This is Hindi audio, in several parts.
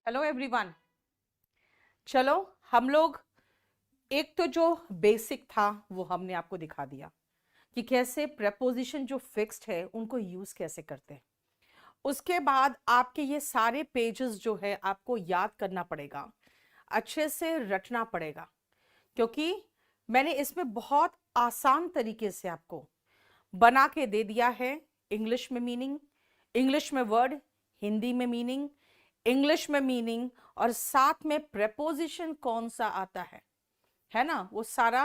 Hello everyone. चलो, हम लोग एक तो जो बेसिक था वो हमने आपको दिखा दिया कि कैसे प्रेपोजिशन जो फिक्स्ड है उनको यूज कैसे करते हैं। उसके बाद आपके ये सारे पेजेस जो है आपको याद करना पड़ेगा, अच्छे से रटना पड़ेगा, क्योंकि मैंने इसमें बहुत आसान तरीके से आपको बना के दे दिया है। इंग्लिश में मीनिंग, इंग्लिश में वर्ड, हिंदी में मीनिंग, इंग्लिश में मीनिंग, और साथ में प्रेपोजिशन कौन सा आता है ना, वो सारा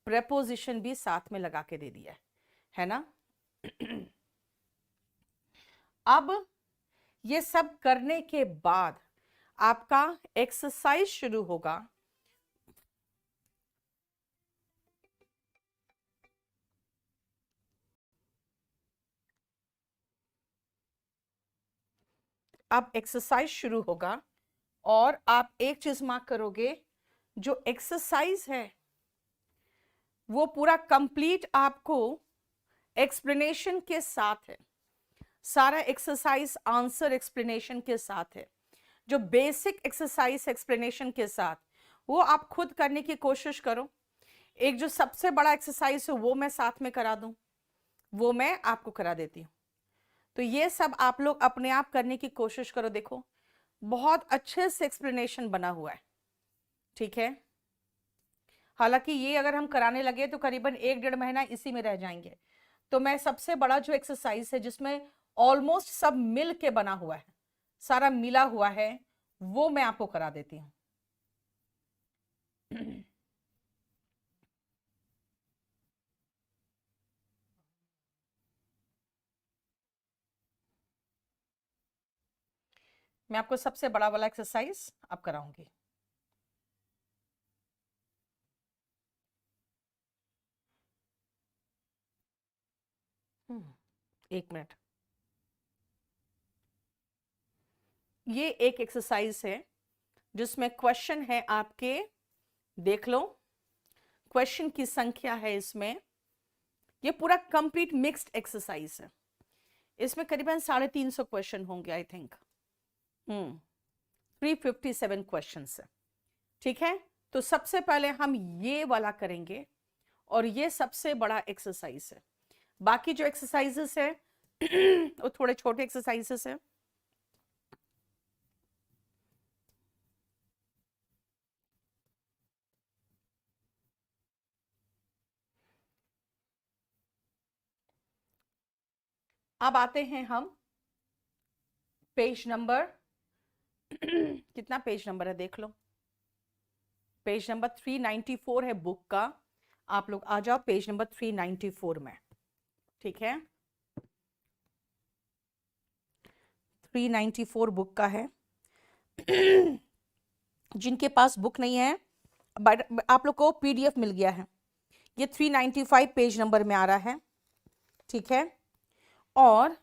प्रेपोजिशन भी साथ में लगा के दे दिया है ना। अब ये सब करने के बाद आपका एक्सरसाइज शुरू होगा। अब एक्सरसाइज शुरू होगा और आप एक चीज मार्क करोगे, जो एक्सरसाइज है वो पूरा कंप्लीट आपको एक्सप्लेनेशन के साथ है। सारा एक्सरसाइज आंसर एक्सप्लेनेशन के साथ है। जो बेसिक एक्सरसाइज एक्सप्लेनेशन के साथ वो आप खुद करने की कोशिश करो। एक जो सबसे बड़ा एक्सरसाइज है वो मैं साथ में करा दूं, वो मैं आपको करा देती हूँ। तो ये सब आप लोग अपने आप करने की कोशिश करो। देखो, बहुत अच्छे से एक्सप्लेनेशन बना हुआ है, ठीक है। हालांकि ये अगर हम कराने लगे तो करीबन 1-1.5 महीना इसी में रह जाएंगे। तो मैं सबसे बड़ा जो एक्सरसाइज है जिसमें ऑलमोस्ट सब मिल के बना हुआ है, सारा मिला हुआ है, वो मैं आपको करा देती हूँ। मैं आपको सबसे बड़ा वाला एक्सरसाइज अब कराऊंगी। एक मिनट। ये एक एक्सरसाइज है जिसमें क्वेश्चन है आपके, देख लो। क्वेश्चन की संख्या है इसमें, ये पूरा कंप्लीट मिक्स्ड एक्सरसाइज है। इसमें करीबन 350 क्वेश्चन होंगे, आई थिंक। 357 क्वेश्चन है, ठीक है। तो सबसे पहले हम ये वाला करेंगे और ये सबसे बड़ा एक्सरसाइज है। बाकी जो एक्सरसाइजेस है वो थोड़े छोटे एक्सरसाइजेस है। अब आते हैं हम पेज नंबर कितना पेज नंबर है देख लो। पेज नंबर 394 है बुक का। आप लोग आ जाओ पेज नंबर 394 में, ठीक है। 394 बुक का है। जिनके पास बुक नहीं है, बट आप लोग को पीडीएफ मिल गया है। ये 395 पेज नंबर में आ रहा है, ठीक है। और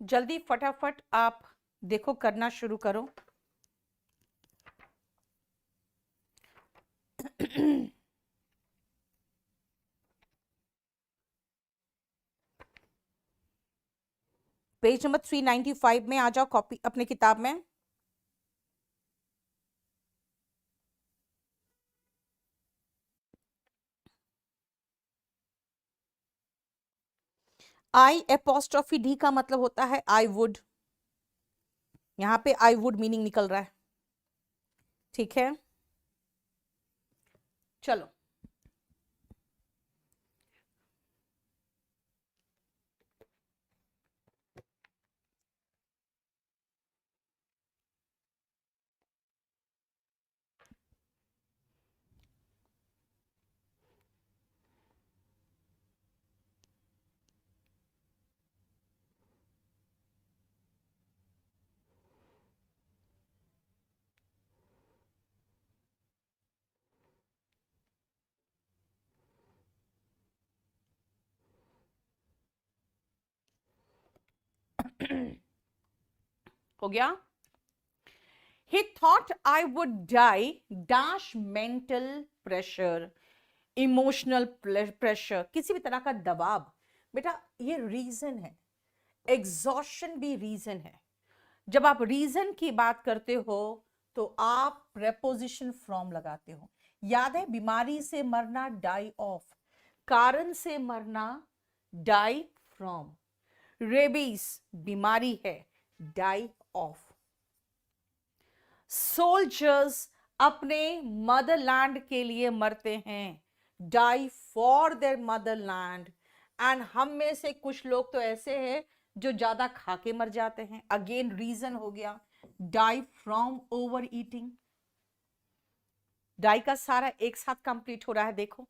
जल्दी फटाफट आप देखो, करना शुरू करो। पेज नंबर 395 में आ जाओ, कॉपी अपने किताब में। आई एपोस्ट्रोफी डी का मतलब होता है आई वुड। यहां पे आई वुड मीनिंग निकल रहा है, ठीक है। चलो, हो गया। He thought I would die dash mental pressure, emotional pressure, किसी भी तरह का दबाव। बेटा ये रीजन है, एग्जॉशन भी रीजन है। जब आप रीजन की बात करते हो तो आप प्रेपोजिशन फ्रॉम लगाते हो। याद है, बीमारी से मरना डाई ऑफ, कारण से मरना डाई फ्रॉम। रेबीज बीमारी है, डाई ऑफ। सोल्जर्स अपने मदरलैंड के लिए मरते हैं, die for their motherland. And हम में से कुछ लोग तो ऐसे हैं जो ज्यादा खा के मर जाते हैं। अगेन रीजन हो गया, die from over eating. Die का सारा एक साथ कंप्लीट हो रहा है। देखो,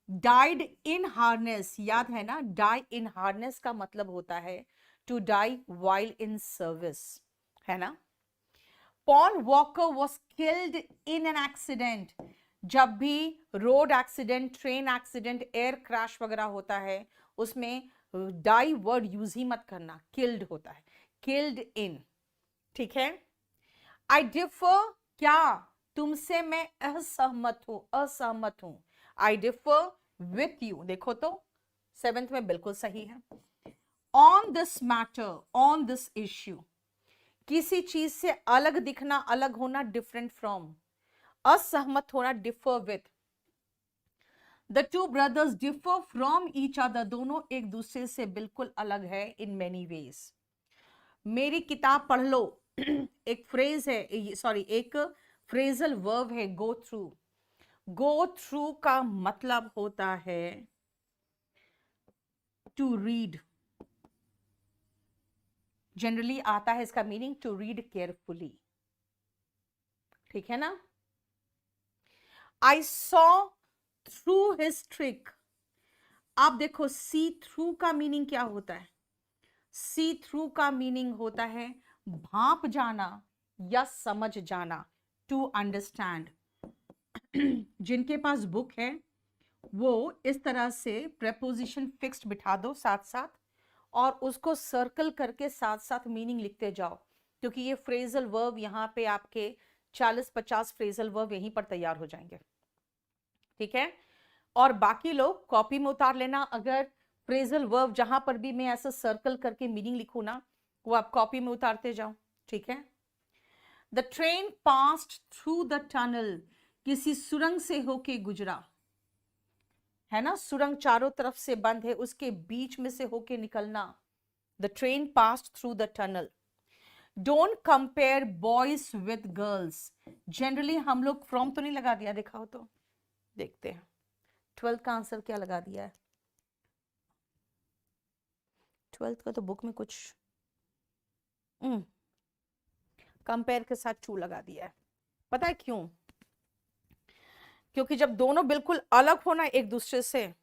डाइड इन हार्नेस, याद है ना, डाई इन हार्नेस का मतलब होता है to die while in service, है ना। Paul Walker was killed in an accident. जब भी road accident, train accident, air crash वगैरह होता है, उसमें डाई वर्ड यूज ही मत करना, किल्ड होता है, किल्ड इन। ठीक है। आई डिफर, क्या तुमसे मैं असहमत हूं, असहमत हूं। आई डिफर विथ यू, देखो तो 7th में बिल्कुल सही है। On this matter, on this issue, किसी चीज से अलग दिखना, अलग होना, डिफरेंट फ्रॉम। असहमत होना, differ with. The two brothers differ from each other, दोनों एक दूसरे से बिल्कुल अलग है इन मेनी वेज। मेरी किताब पढ़ लो, एक फ्रेज है, सॉरी एक फ्रेजल वर्ब है, गो थ्रू। गो थ्रू का मतलब होता है टू रीड। जनरली आता है इसका मीनिंग टू रीड केयरफुली, ठीक है ना। I saw through his trick. आप देखो, सी थ्रू का मीनिंग क्या होता है? सी थ्रू का मीनिंग होता है भांप जाना या समझ जाना, टू अंडरस्टैंड। जिनके पास बुक है वो इस तरह से प्रेपोजिशन फिक्स्ड बिठा दो साथ साथ, और उसको सर्कल करके साथ साथ मीनिंग लिखते जाओ, क्योंकि ये फ्रेजल वर्ब यहाँ पे आपके 40-50 फ्रेजल वर्ब यहीं पर तैयार हो जाएंगे। ठीक है। और बाकी लोग कॉपी में उतार लेना। अगर फ्रेजल वर्ब जहां पर भी मैं ऐसा सर्कल करके मीनिंग लिखूं ना, वो आप कॉपी में उतारते जाओ। ठीक है। The train passed through the tunnel, किसी सुरंग से होके गुजरा, है ना। सुरंग चारों तरफ से बंद है, उसके बीच में से होके निकलना। The train passed through the tunnel. Don't compare boys with girls. Generally हम लोग फ्रॉम तो नहीं लगा दिया, दिखाओ तो देखते हैं 12th का आंसर क्या लगा दिया है। 12th का तो बुक में कुछ कंपेयर के साथ टू लगा दिया है। पता है क्यों? क्योंकि जब दोनों बिल्कुल अलग होना एक दूसरे से,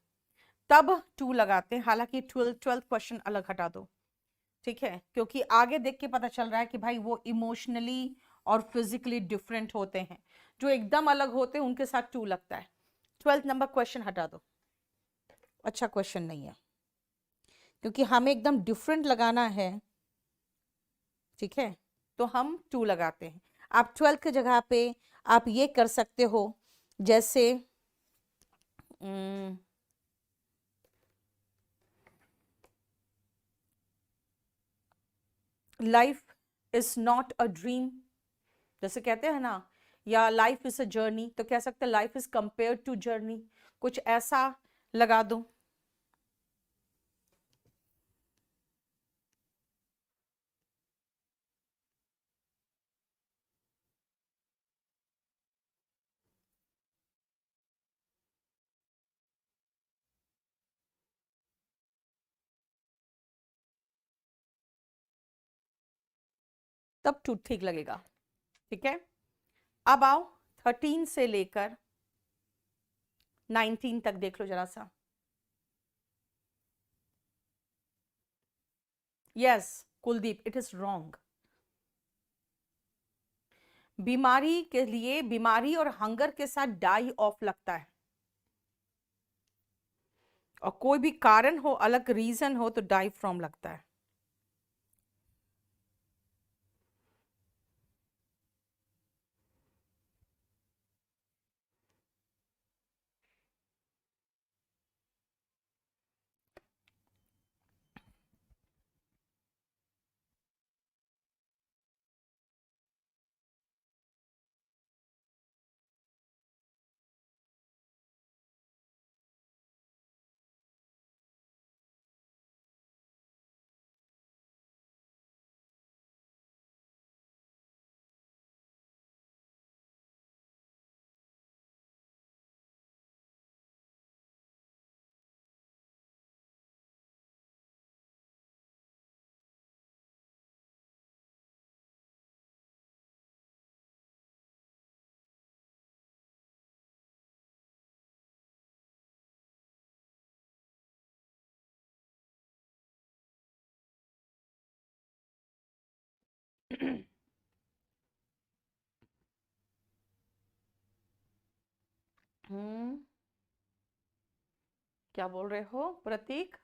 तब टू लगाते हैं। हालांकि 12th क्वेश्चन अलग हटा दो, ठीक है, क्योंकि आगे देख के पता चल रहा है कि भाई वो इमोशनली और फिजिकली डिफरेंट होते हैं। जो एकदम अलग होते हैं उनके साथ टू लगता है। 12th नंबर क्वेश्चन हटा दो, अच्छा क्वेश्चन नहीं है, क्योंकि हमें एकदम डिफरेंट लगाना है। ठीक है, तो हम टू लगाते हैं। आप 12th की जगह पे आप ये कर सकते हो, जैसे life is not a dream, जैसे कहते हैं ना, या लाइफ इज अ जर्नी, तो कह सकते हैं life is compare to journey, कुछ ऐसा लगा दो। तब टू ठीक लगेगा। ठीक है, अब आओ 13 से लेकर 19 तक देख लो जरा सा। Yes Kuldeep, it is wrong. बीमारी के लिए बीमारी और हंगर के साथ डाई ऑफ लगता है, और कोई भी कारण हो, अलग रीजन हो, तो डाई फ्रॉम लगता है। क्या बोल रहे हो प्रतीक?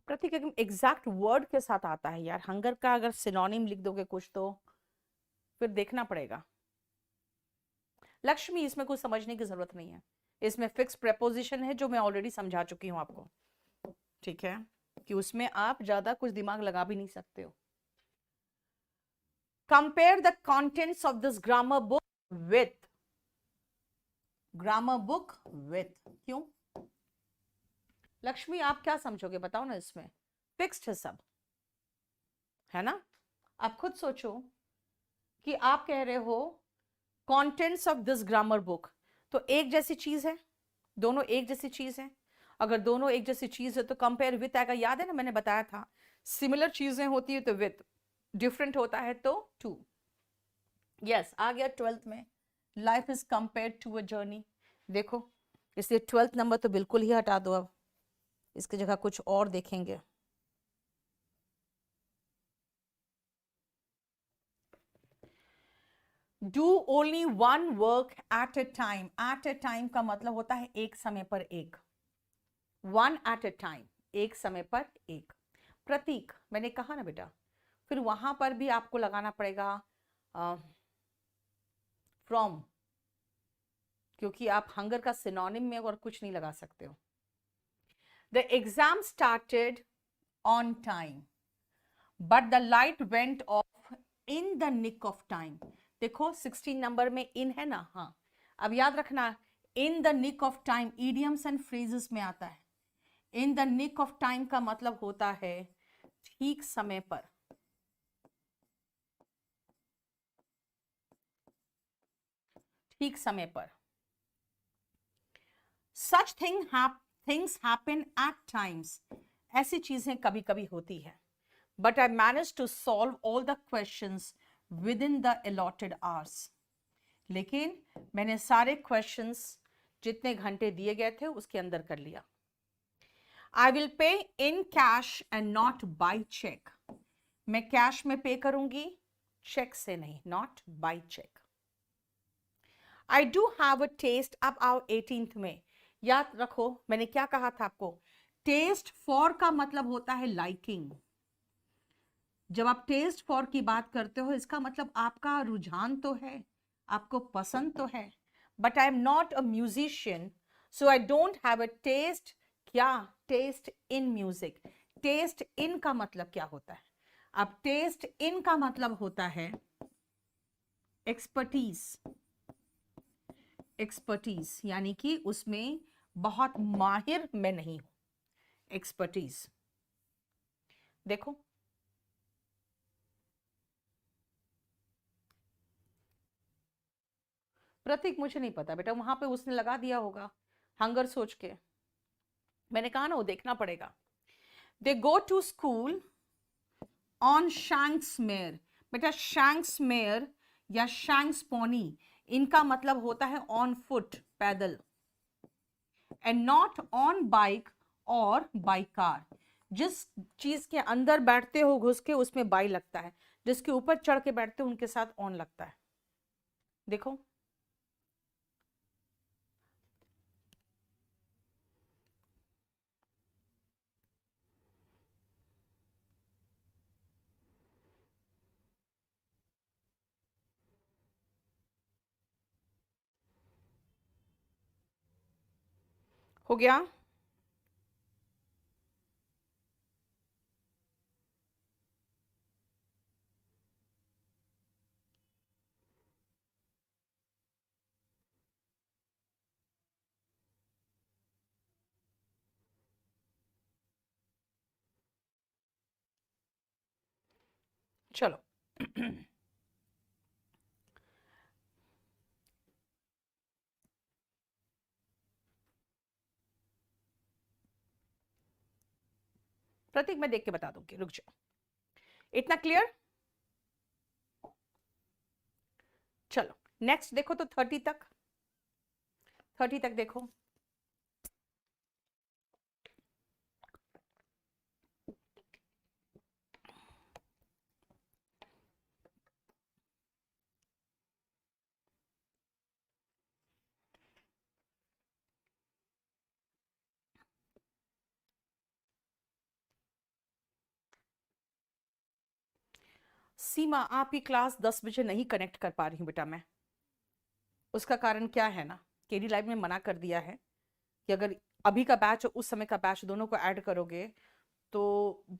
प्रतीक एकदम एग्जैक्ट वर्ड के साथ आता है यार, हंगर का अगर सिनोनिम लिख दोगे कुछ तो फिर देखना पड़ेगा। लक्ष्मी, इसमें कुछ समझने की जरूरत नहीं है, इसमें फिक्स प्रेपोजिशन है जो मैं ऑलरेडी समझा चुकी हूं आपको, ठीक है, कि उसमें आप ज्यादा कुछ दिमाग लगा भी नहीं सकते हो। Compare the contents of this grammar book with, grammar book with, क्यों लक्ष्मी आप क्या समझोगे बताओ ना, इसमें फिक्स्ड है सब, है ना? आप खुद सोचो कि आप कह रहे हो contents of this grammar book, तो एक जैसी चीज है, दोनों एक जैसी चीज है। अगर दोनों एक जैसी चीज है तो कंपेयर विथ आएगा, याद है ना मैंने बताया था, सिमिलर चीजें होती है तो विथ, डिफरेंट होता है तो टू। यस, आ गया 12th में, life is compare to a journey. देखो, इसलिए 12th नंबर तो बिल्कुल ही हटा दो, अब इसकी जगह कुछ और देखेंगे। Do only one work at a time, at a time का मतलब होता है एक समय पर एक, वन एट अ टाइम, एक समय पर एक। प्रतीक, मैंने कहा ना बेटा, फिर वहां पर भी आपको लगाना पड़ेगा फ्रॉम, क्योंकि आप हंगर का सिनोनिम में और कुछ नहीं लगा सकते हो। The exam started on time but the light went off in the nick of time. देखो 16 नंबर में इन है ना, हाँ, अब याद रखना, in the nick of time idioms and phrases में आता है। In the nick of time का मतलब होता है ठीक समय पर, ठीक समय पर। Such things happen at times, ऐसी चीजें कभी कभी होती है। But I manage to solve all the questions within the allotted hours, लेकिन मैंने सारे क्वेश्चंस जितने घंटे दिए गए थे उसके अंदर कर लिया। I will pay in cash and not by cheque, मैं कैश में पे करूंगी, चेक से नहीं, not by cheque. I do have a taste, अब आओ 18th में, याद रखो मैंने क्या कहा था आपको, टेस्ट फॉर का मतलब होता है लाइकिंग। जब आप टेस्ट फॉर की बात करते हो इसका मतलब आपका रुझान तो है, आपको पसंद तो है, but I am not a musician so I don't have a taste, क्या, taste in music. Taste in का मतलब क्या होता है? अब टेस्ट इन का मतलब होता है एक्सपर्टीज, एक्सपर्टीज यानी कि उसमें बहुत माहिर मैं नहीं हूं, एक्सपर्टीज। देखो प्रतीक, मुझे नहीं पता बेटा, वहां पे उसने लगा दिया होगा हंगर सोच के, मैंने कहा ना वो देखना पड़ेगा। दे गो टू स्कूल ऑन शैंक्समेयर, बेटा शैंक्समेयर या शैंक्स पोनी, इनका मतलब होता है ऑन फुट, पैदल, एंड नॉट ऑन बाइक और बाई कार। जिस चीज के अंदर बैठते हो घुस के उसमें बाई लगता है, जिसके ऊपर चढ़ के बैठते हो उनके साथ ऑन लगता है। देखो हो गया। चलो प्रतीक मैं देख के बता दूंगी, रुक जाओ, इतना क्लियर। चलो नेक्स्ट देखो तो 30 तक, 30 तक देखो। सीमा, आपकी क्लास 10 बजे नहीं कनेक्ट कर पा रही हूँ बेटा मैं। उसका कारण क्या है ना, केडी लाइव में मना कर दिया है कि अगर अभी का बैच और उस समय का बैच दोनों को ऐड करोगे तो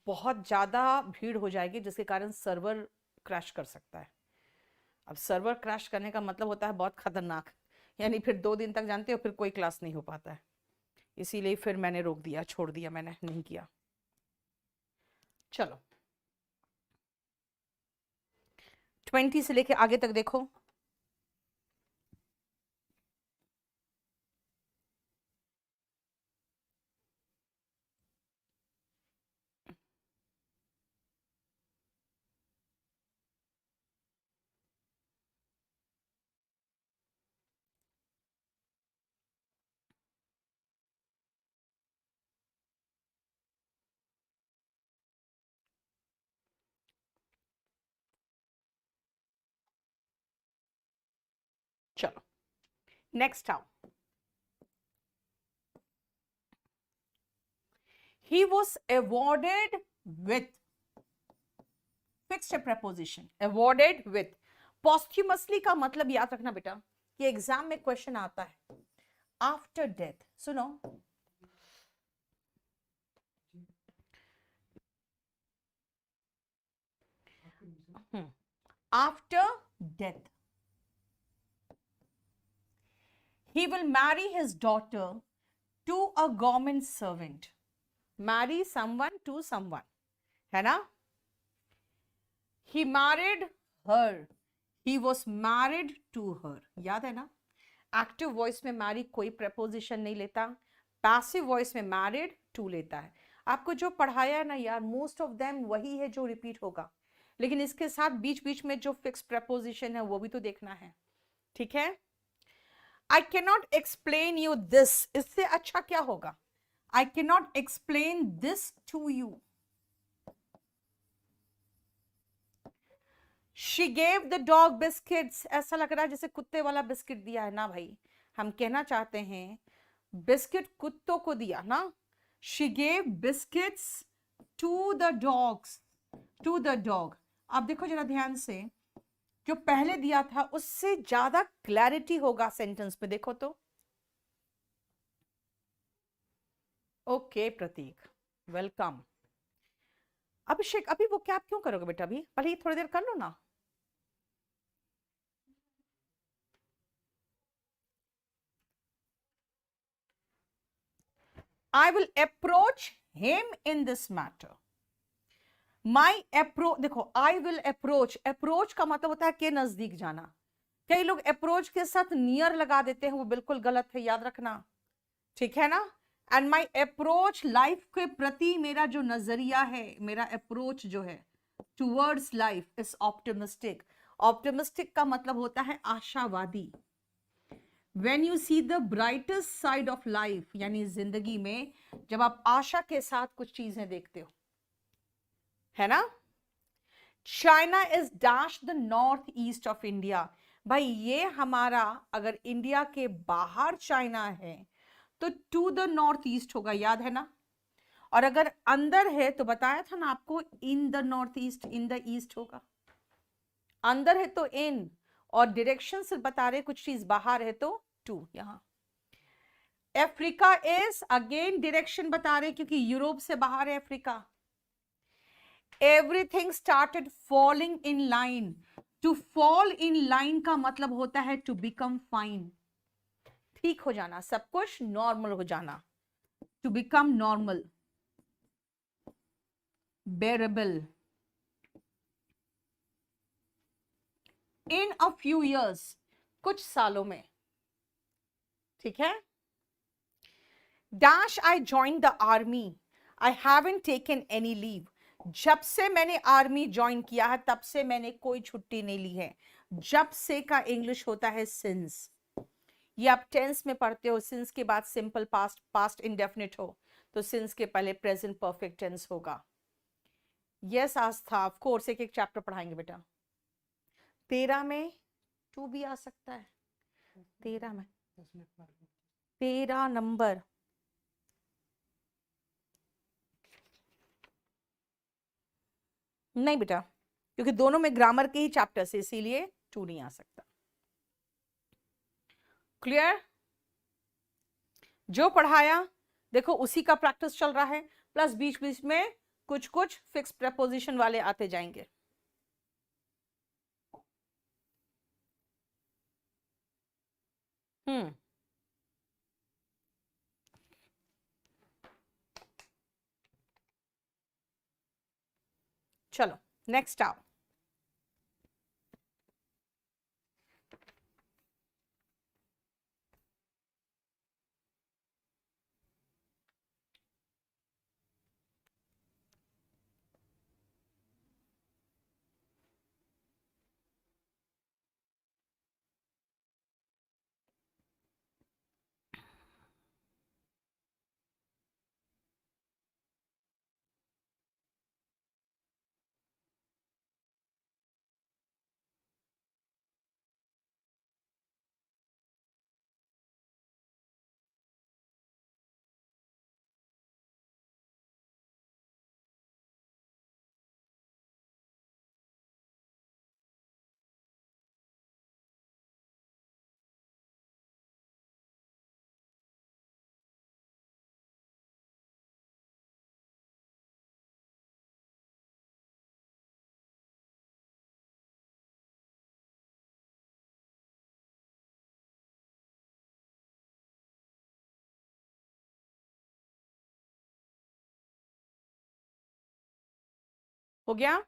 बहुत ज़्यादा भीड़ हो जाएगी, जिसके कारण सर्वर क्रैश कर सकता है। अब सर्वर क्रैश करने का मतलब होता है बहुत खतरनाक, यानी फिर 2 दिन तक जानते हो फिर कोई क्लास नहीं हो पाता है। इसीलिए फिर मैंने रोक दिया, छोड़ दिया, मैंने नहीं किया। चलो 20 से लेके आगे तक देखो। चलो नेक्स्ट आओ। He was awarded with, fixed preposition, awarded with। posthumously का मतलब याद रखना बेटा, ये एग्जाम में क्वेश्चन आता है। आफ्टर डेथ, सुनो, after death he will marry his daughter to a government servant। marry someone to someone, है ना। he married her, he was married to her, याद है ना। एक्टिव वॉइस में मैरी कोई प्रपोजिशन नहीं लेता, पैसिव वॉइस में मैरिड टू लेता है। आपको जो पढ़ाया है ना यार, मोस्ट ऑफ देम वही है जो रिपीट होगा, लेकिन इसके साथ बीच बीच में जो फिक्स प्रपोजिशन है वो भी तो देखना है, ठीक है। I can not explain you this, इससे अच्छा क्या होगा, I can not explain this to you. She gave the dog biscuits, ऐसा लग रहा है जैसे कुत्ते वाला बिस्किट दिया है ना भाई। हम कहना चाहते हैं बिस्किट कुत्तों को दिया ना। She gave biscuits to the dogs, to the dog. अब देखो जरा ध्यान से, जो पहले दिया था उससे ज्यादा क्लैरिटी होगा सेंटेंस में, देखो तो। ओके प्रतीक, वेलकम। अभिषेक, अभी वो कैप क्यों करोगे बेटा, अभी पहले ही थोड़ी देर कर लो ना। I will approach him in this matter। My approach, देखो I will approach, approach का मतलब होता है के नजदीक जाना। कई लोग approach के साथ near लगा देते हैं, वो बिल्कुल गलत है, याद रखना, ठीक है ना। एंड my approach लाइफ के प्रति मेरा जो नजरिया है, मेरा approach जो है towards life is optimistic। optimistic का मतलब होता है आशावादी। When you see the brightest side of life, यानी जिंदगी में जब आप आशा के साथ कुछ चीजें देखते हो, है ना। China is dash the north east of India. भाई ये हमारा, अगर इंडिया के बाहर चाइना है तो टू द नॉर्थ ईस्ट होगा, याद है ना। और अगर अंदर है तो बताया था ना आपको, in the north east, in the east होगा। अंदर है तो इन, और डायरेक्शन से बता रहे कुछ चीज बाहर है तो टू। यहां अफ्रीका इज, अगेन डायरेक्शन बता रहे क्योंकि यूरोप से बाहर है Africa. Everything started falling in line. To fall in line का मतलब होता है टू बिकम फाइन, ठीक हो जाना, सब कुछ नॉर्मल हो जाना। To become normal, bearable. In a few years, कुछ सालों में, ठीक है। Dash I join the army, I haven't taken any leave. जब से मैंने आर्मी ज्वाइन किया है तब से मैंने कोई छुट्टी नहीं ली है। जब से का इंग्लिश होता है सिंस। ये आप टेंस में पढ़ते हो, सिंस के बाद सिंपल पास्ट, पास्ट इंडेफिनिट हो तो सिंस के पहले प्रेजेंट परफेक्ट टेंस होगा। यस आस्था, ऑफ कोर्स एक एक चैप्टर पढ़ाएंगे बेटा। 13 में 2 भी आ सकता है, 13 में 13 नंबर। नहीं बेटा, क्योंकि दोनों में ग्रामर के ही चैप्टर से, इसीलिए 2 नहीं आ सकता। क्लियर? जो पढ़ाया देखो उसी का प्रैक्टिस चल रहा है, प्लस बीच बीच में कुछ कुछ फिक्स प्रेपोजिशन वाले आते जाएंगे। चलो नेक्स्ट आओ। हो गया?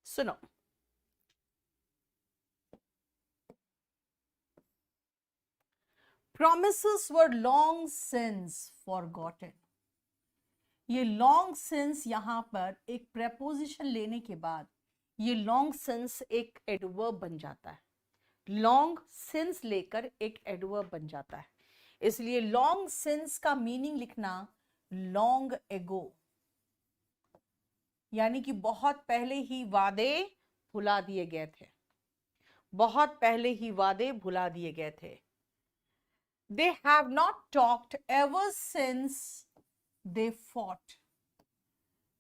सुनो, promises were long since forgotten। ये लॉन्ग सिंस यहां पर एक प्रेपोजिशन लेने के बाद ये लॉन्ग सिंस एक एडवर्ब बन जाता है। लॉन्ग सिंस लेकर एक एडवर्ब बन जाता है, इसलिए लॉन्ग सिंस का मीनिंग लिखना लॉन्ग एगो, यानी कि बहुत पहले ही वादे भुला दिए गए थे, बहुत पहले ही वादे भुला दिए गए थे। They have not talked ever since they fought।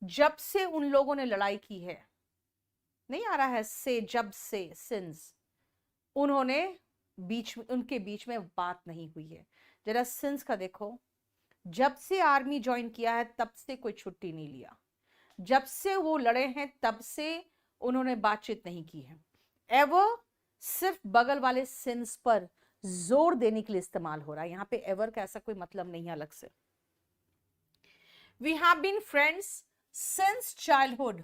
जब से उन लोगों ने लड़ाई की है, नहीं आ रहा है से, जब से, सिंस, उन्होंने बीच में, उनके बीच में बात नहीं हुई है। जरा सिंस का देखो, जब से आर्मी ज्वाइन किया है तब से कोई छुट्टी नहीं लिया, जब से वो लड़े हैं तब से उन्होंने बातचीत नहीं की है। एवर सिर्फ बगल वाले सिंस पर जोर देने के लिए इस्तेमाल हो रहा है, यहां पे एवर का ऐसा कोई मतलब नहीं है अलग से। We have been friends since childhood.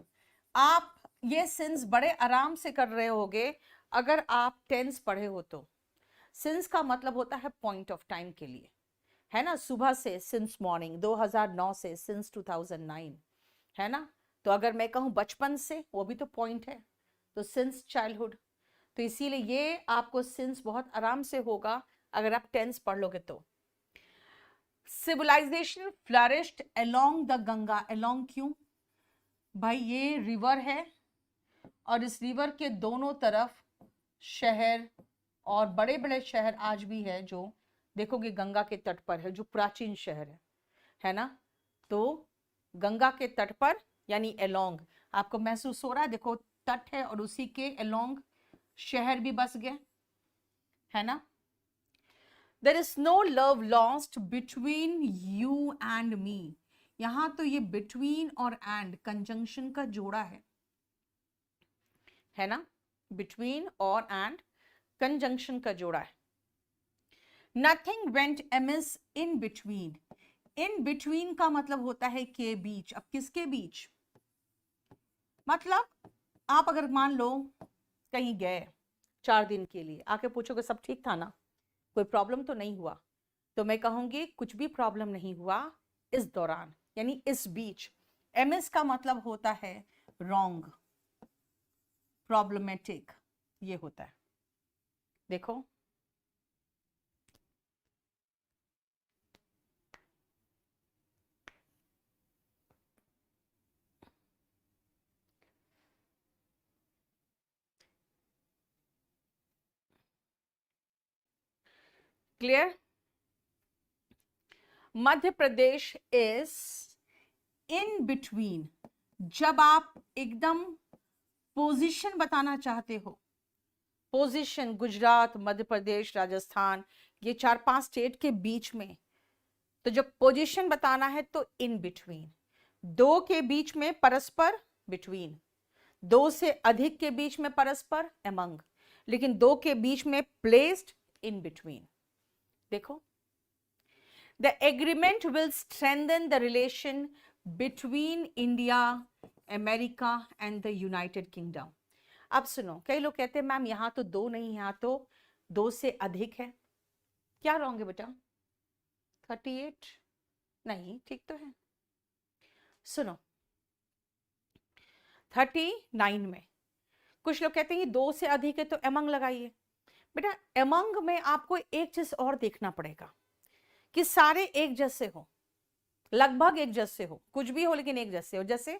आप ये सिंस बड़े आराम से कर रहे होगे अगर आप टेंस पढ़े हो तो। सिंस का मतलब होता है पॉइंट ऑफ टाइम के लिए, है ना, सुबह से सिंस मॉर्निंग, 2009 से सिंस 2009, है ना। तो अगर मैं कहूं बचपन से, वो भी तो पॉइंट है, तो सिंस चाइल्डहुड। तो इसीलिए ये आपको सिंस बहुत आराम से होगा अगर आप टेंस पढ़ लोगे तो। Civilization flourished along the Ganga. Along क्यों भाई, ये रिवर है और इस रिवर के दोनों तरफ शहर और बड़े बड़े शहर आज भी है, जो देखोगे गंगा के तट पर है, जो प्राचीन शहर है ना। तो गंगा के तट पर यानी अलोंग, आपको महसूस हो रहा है, देखो तट है और उसी के अलोंग शहर भी बस गए, है ना। There is no love lost between you and me। यहां तो ये between और and कंजंक्शन का जोड़ा है ना, between और and कंजंक्शन का जोड़ा है। Nothing went amiss in between। in between का मतलब होता है के बीच। अब किसके बीच, मतलब आप अगर मान लो कहीं गए 4 दिन के लिए, आके पूछोगे सब ठीक था ना, कोई प्रॉब्लम तो नहीं हुआ, तो मैं कहूंगी कुछ भी प्रॉब्लम नहीं हुआ इस दौरान, यानी इस बीच। एमिस का मतलब होता है रॉन्ग, प्रॉब्लमेटिक, ये होता है। देखो clear. Madhya Pradesh is in between, जब आप एकदम पोजीशन बताना चाहते हो, पोजीशन गुजरात, मध्य प्रदेश, राजस्थान, ये 4-5 स्टेट के बीच में, तो जब पोजीशन बताना है तो इन बिटवीन, दो के बीच में परस्पर, बिटवीन, दो से अधिक के बीच में परस्पर, अमंग, लेकिन दो के बीच में प्लेस्ड, इन बिटवीन। देखो, the agreement will strengthen the relation between India, America and the United kingdom. अब सुनो, कई लोग कहते हैं मैम यहां तो दो नहीं, यहां तो दो से अधिक है। क्या रॉन्ग है बेटा? 38 नहीं, ठीक तो है। सुनो, 39 में कुछ लोग कहते हैं ये दो से अधिक है तो अमंग लगाइए। बेटा अमंग में आपको एक चीज और देखना पड़ेगा कि सारे एक जैसे हो, लगभग एक जैसे हो, कुछ भी हो लेकिन एक जैसे हो। जैसे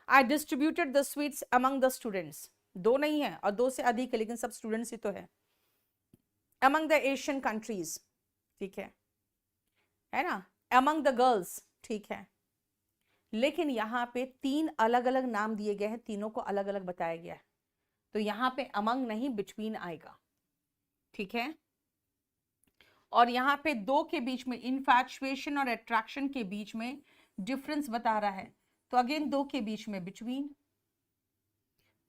I distributed the sweets among the students, दो नहीं है और दो से अधिक है लेकिन सब स्टूडेंट्स ही तो है। अमंग द एशियन कंट्रीज, ठीक है ना। अमंग द गर्ल्स, ठीक है। लेकिन यहाँ पे 3 अलग अलग नाम दिए गए हैं, तीनों को अलग अलग बताया गया है, तो यहाँ पे अमंग नहीं बिटवीन आएगा, ठीक है। और यहाँ पे दो के बीच में, इनफैचुएशन और अट्रैक्शन के बीच में डिफरेंस बता रहा है, तो अगेन दो के बीच में बिटवीन।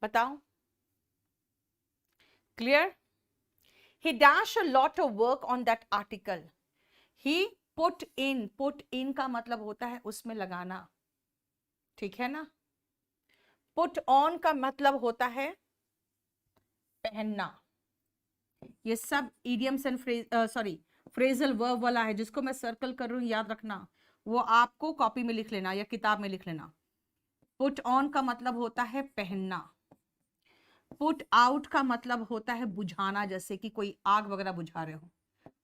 बताओ, clear? He dashed a lot of work on that article. He put in का मतलब होता है उसमें लगाना, ठीक है ना। पुट ऑन का मतलब होता है पहनना। ये सब इडियम्स एंड फ्रेजल वर्ब वाला है, जिसको मैं सर्कल कर रही हूं, याद रखना, वो आपको कॉपी में लिख लेना या किताब में लिख लेना। पुट ऑन का मतलब होता है पहनना। पुट आउट का मतलब होता है बुझाना, जैसे कि कोई आग वगैरह बुझा रहे हो,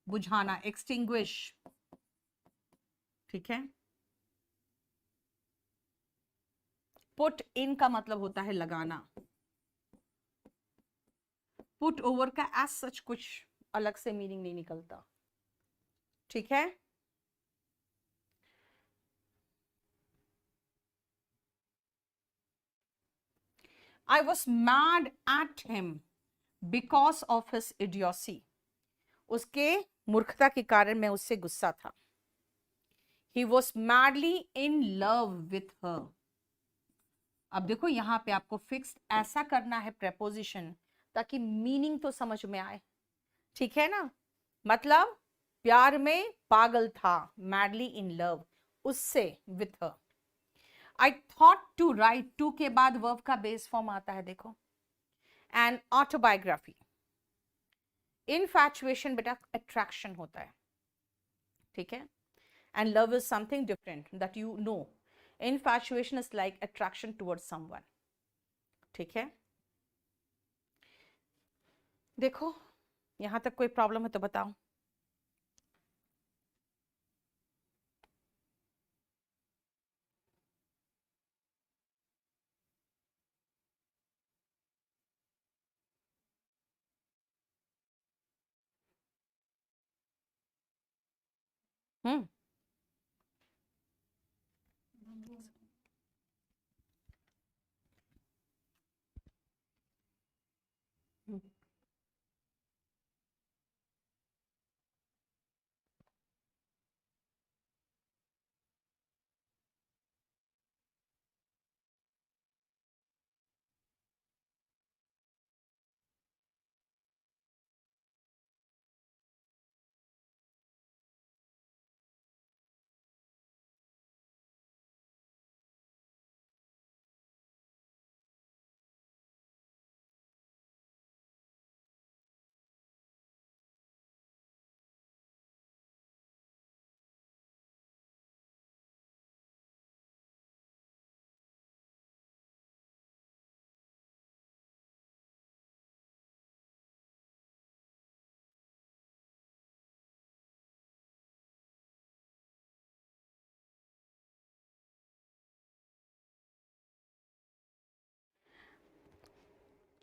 बुझाना, एक्सटिंग्विश, ठीक है। पुट इन का मतलब होता है लगाना। पुट ओवर का एज सच कुछ अलग से मीनिंग नहीं निकलता, ठीक है। I was mad at him because of his idiocy. उसके मूर्खता के कारण मैं उससे गुस्सा था। He was madly in love with her. अब देखो यहाँ पे आपको फिक्स ऐसा करना है प्रेपोजिशन, ताकि मीनिंग तो समझ में आए, ठीक है ना। मतलब प्यार में पागल था, मैडली इन लव, उससे, with her. I thought to write, to के बाद वर्ब का बेस फॉर्म आता है, देखो, एंड ऑटोबायोग्राफी। इनफैचुएशन बेटा अट्रैक्शन होता है, ठीक है, and love is something different that you know. Infatuation is like attraction towards someone, ठीक है। देखो यहां तक कोई प्रॉब्लम है तो बताओ। हम्म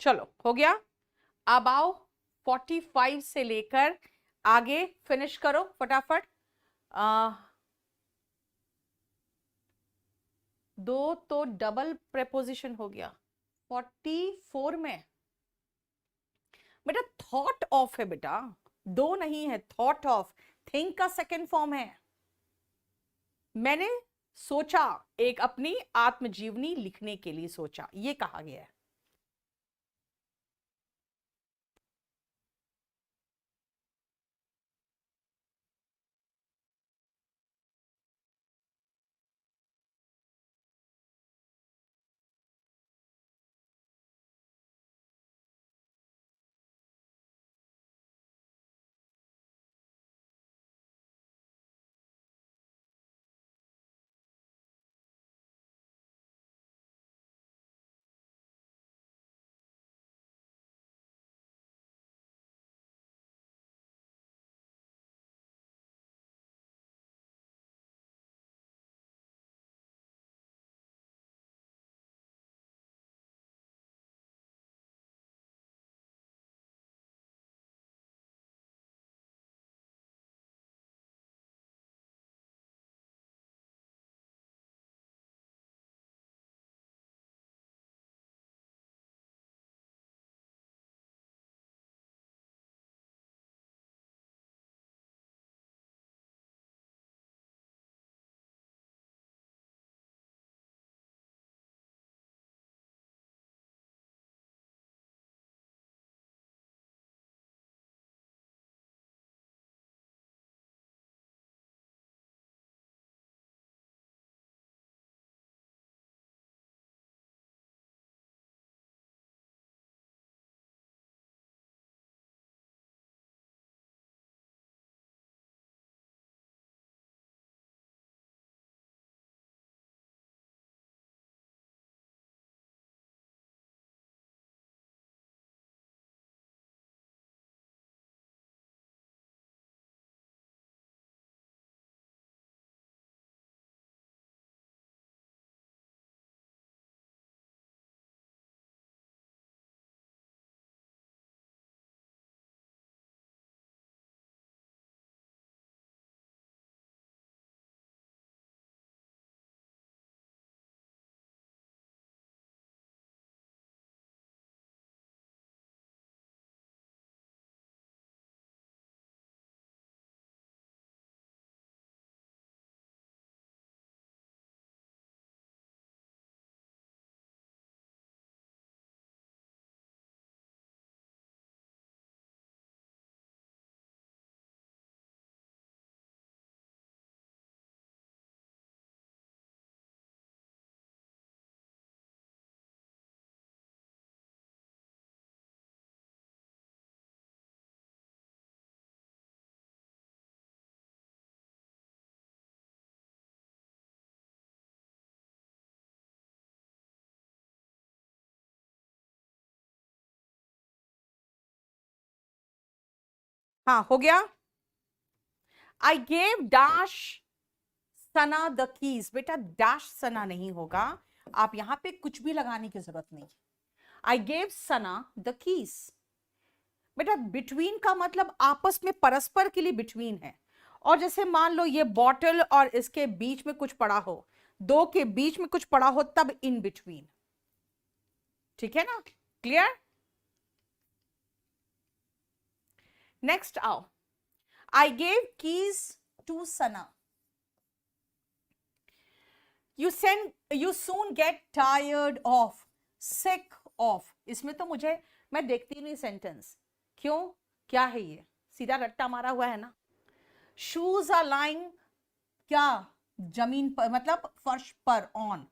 चलो हो गया। अब आओ 45 से लेकर आगे फिनिश करो फटाफट। दो तो डबल प्रेपोजिशन हो गया 44 में। बेटा थॉट ऑफ है बेटा, दो नहीं है, थॉट ऑफ, थिंक का सेकेंड फॉर्म है। मैंने सोचा, एक अपनी आत्मजीवनी लिखने के लिए सोचा, ये कहा गया है। हाँ हो गया। I gave dash Sana the keys. बेटा डैश सना नहीं होगा, आप यहां पे कुछ भी लगाने की जरूरत नहीं। I gave Sana the keys. बेटा बिटवीन का मतलब आपस में परस्पर के लिए बिटवीन है। और जैसे मान लो ये बॉटल और इसके बीच में कुछ पड़ा हो, दो के बीच में कुछ पड़ा हो, तब इन बिटवीन। ठीक है ना, क्लियर। नेक्स्ट आओ, I gave keys to Sana. You soon get tired of, sick of। इसमें तो मुझे, मैं देखती नहीं सेंटेंस, क्यों, क्या है ये, सीधा रट्टा मारा हुआ है ना। शूज आर लाइंग, क्या, जमीन पर मतलब फर्श पर, ऑन,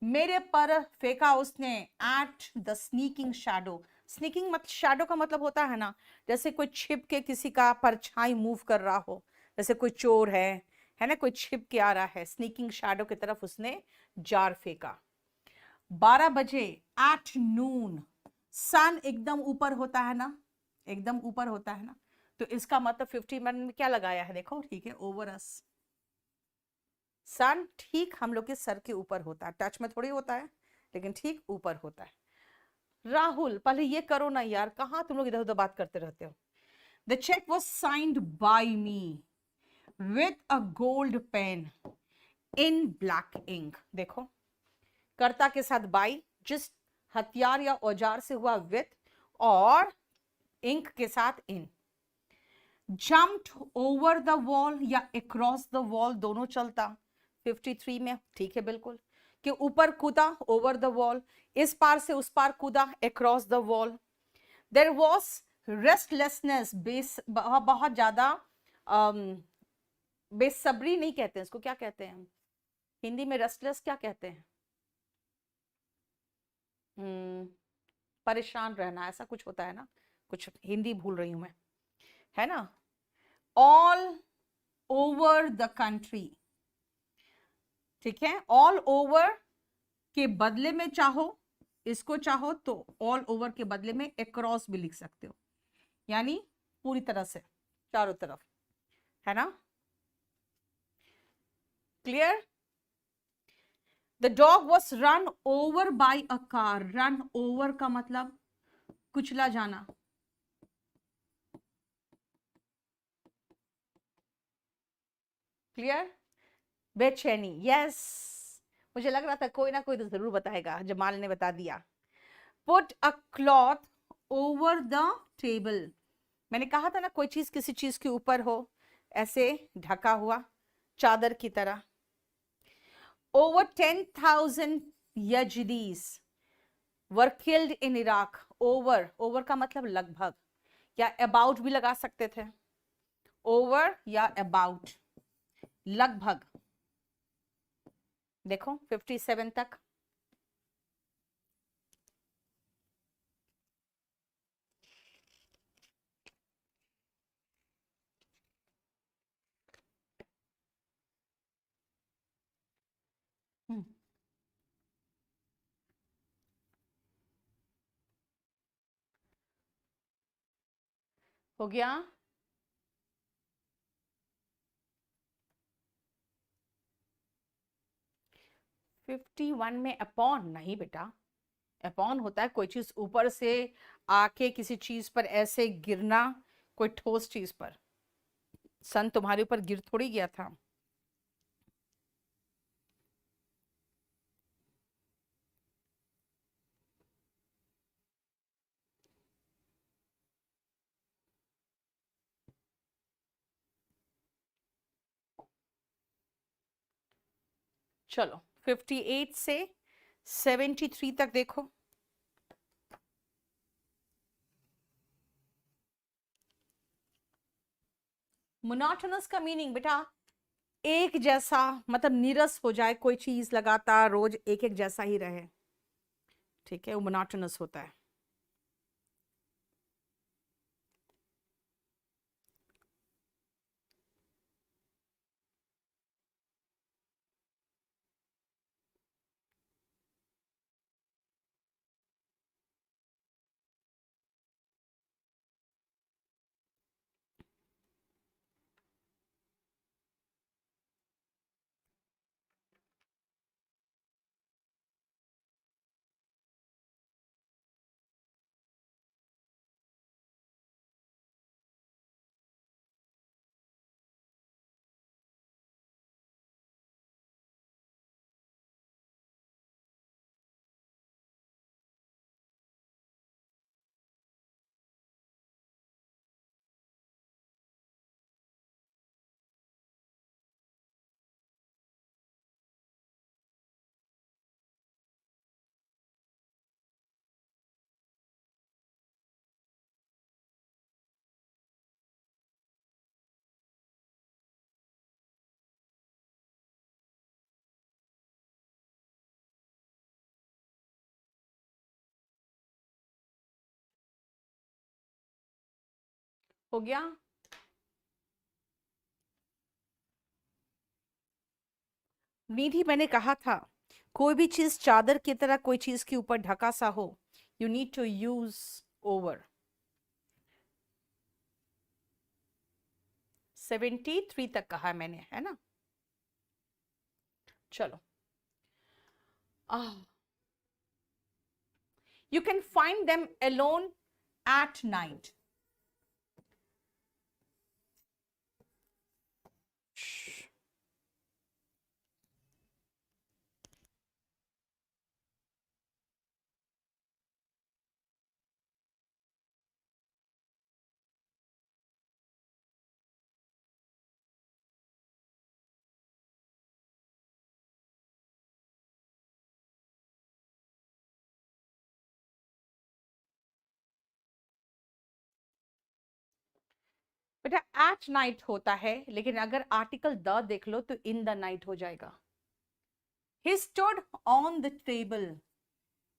मेरे पर फेंका उसने, at the sneaking shadow. Sneaking मतलब शैडो का मतलब होता है ना, जैसे कोई छिप के किसी का परछाई मूव कर रहा हो, जैसे कोई चोर है ना, कोई छिप के आ रहा है, स्नीकिंग शैडो की तरफ उसने जार फेंका। 12 बजे, एट नून, सन एकदम ऊपर होता है ना, एकदम ऊपर होता है ना, तो इसका मतलब 50 में क्या लगाया है, देखो ठीक है, ओवर अस। सन ठीक हम लोग के सर के ऊपर होता है, टच में थोड़ी होता है, लेकिन ठीक ऊपर होता है। राहुल पहले ये करो ना यार, कहाँ तुम लोग इधर उधर बात करते रहते हो। The cheque was signed by me with a gold pen in black ink. देखो, कर्ता के साथ बाई, जिस हथियार या औजार से हुआ विथ, और इंक के साथ इन। जम्प्ड ओवर द वॉल या अक्रॉस द वॉल, दोनों चलता 53 में, ठीक है बिल्कुल, कि ऊपर कूदा ओवर द वॉल, इस पार से उस पार कूदा across the wall. There was restlessness, बहुत ज्यादा बेसब्री नहीं कहते हैं इसको, क्या कहते हैं हिंदी में रेस्टलेस, क्या कहते हैं? परेशान रहना, ऐसा कुछ होता है ना, कुछ हिंदी भूल रही हूं मैं, है ना। ऑल ओवर द कंट्री, ठीक है, ऑल ओवर के बदले में चाहो, इसको चाहो तो ऑल ओवर के बदले में अक्रॉस भी लिख सकते हो, यानी पूरी तरह से, चारों तरफ, है ना। Clear? The dog was run over by a car. Run over का मतलब कुचला जाना। क्लियर? बेचैनी, यस, मुझे लग रहा था कोई ना कोई तो जरूर बताएगा, जमाल ने बता दिया। Put a cloth over the table, मैंने कहा था ना कोई चीज किसी चीज के ऊपर हो, ऐसे ढका हुआ चादर की तरह। Over 10,000 Yazidis were killed in Iraq. Over, over का मतलब लगभग, या अबाउट भी लगा सकते थे, ओवर या अबाउट, लगभग। देखो 57 तक। हो गया? 51 में अपॉन नहीं बेटा, अपॉन होता है कोई चीज ऊपर से आके किसी चीज पर ऐसे गिरना, कोई ठोस चीज पर। सन तुम्हारे ऊपर गिर थोड़ी गया था। चलो 58 से 73 तक देखो। मोनोटोनस का मीनिंग बेटा एक जैसा, मतलब नीरस हो जाए कोई चीज, लगातार रोज एक एक जैसा ही रहे, ठीक है, वो मोनोटोनस होता है। हो गया? निधि, मैंने कहा था कोई भी चीज चादर की तरह कोई चीज के ऊपर ढका सा हो, you need to use over. 73 तक कहा मैंने, है ना। चलो, You can find them alone at night. बेटा एट नाइट होता है, लेकिन अगर आर्टिकल द देख लो तो इन द नाइट हो जाएगा. He stood on the table.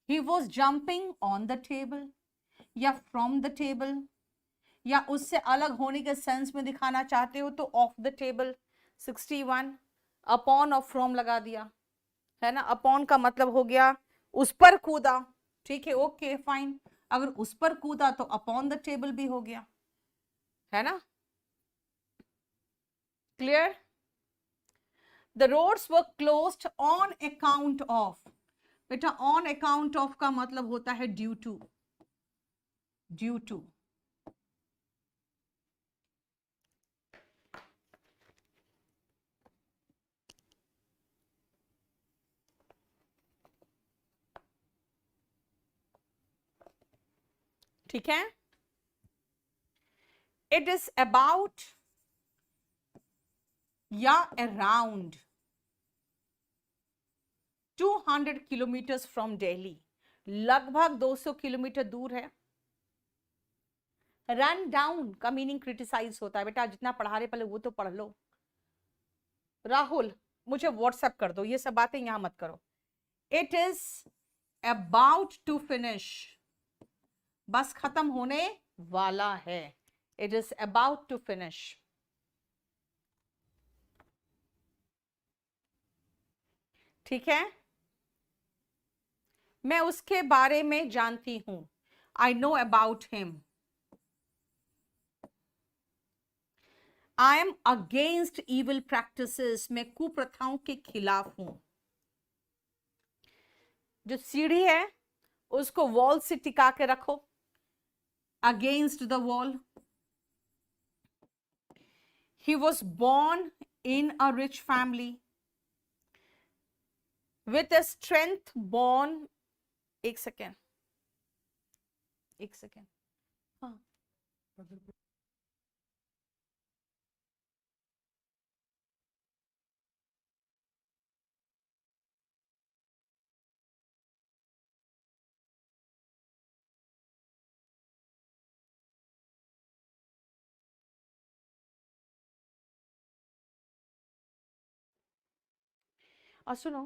He was jumping on the table. या from the table, या उससे अलग होने के सेंस में दिखाना चाहते हो तो ऑफ द टेबल. 61 अपॉन और फ्रॉम लगा दिया है ना. अपॉन का मतलब हो गया उस पर कूदा. ठीक है, ओके फाइन. अगर उस पर कूदा तो अपॉन द टेबल भी हो गया, है ना. Clear. The roads were closed on account of. बेटा on account of का मतलब होता है due to. Due to. ठीक है. It is about या around 200 किलोमीटर्स फ्रॉम दिल्ली. लगभग 200 किलोमीटर दूर है. रन डाउन का मीनिंग क्रिटिसाइज होता है. बेटा जितना पढ़ा रहे पहले वो तो पढ़ लो. राहुल मुझे व्हाट्सएप कर दो, ये सब बातें यहां मत करो. It is about to finish. बस खत्म होने वाला है. It is about to finish. ठीक है. मैं उसके बारे में जानती हूं. I know about him. I am against evil practices. मैं कुप्रथाओं के खिलाफ हूं. जो सीढ़ी है उसको वॉल से टिका के रखो. Against the wall. He was born in a rich family with a strength born. एक सेकेंड. हाँ. और सुनो,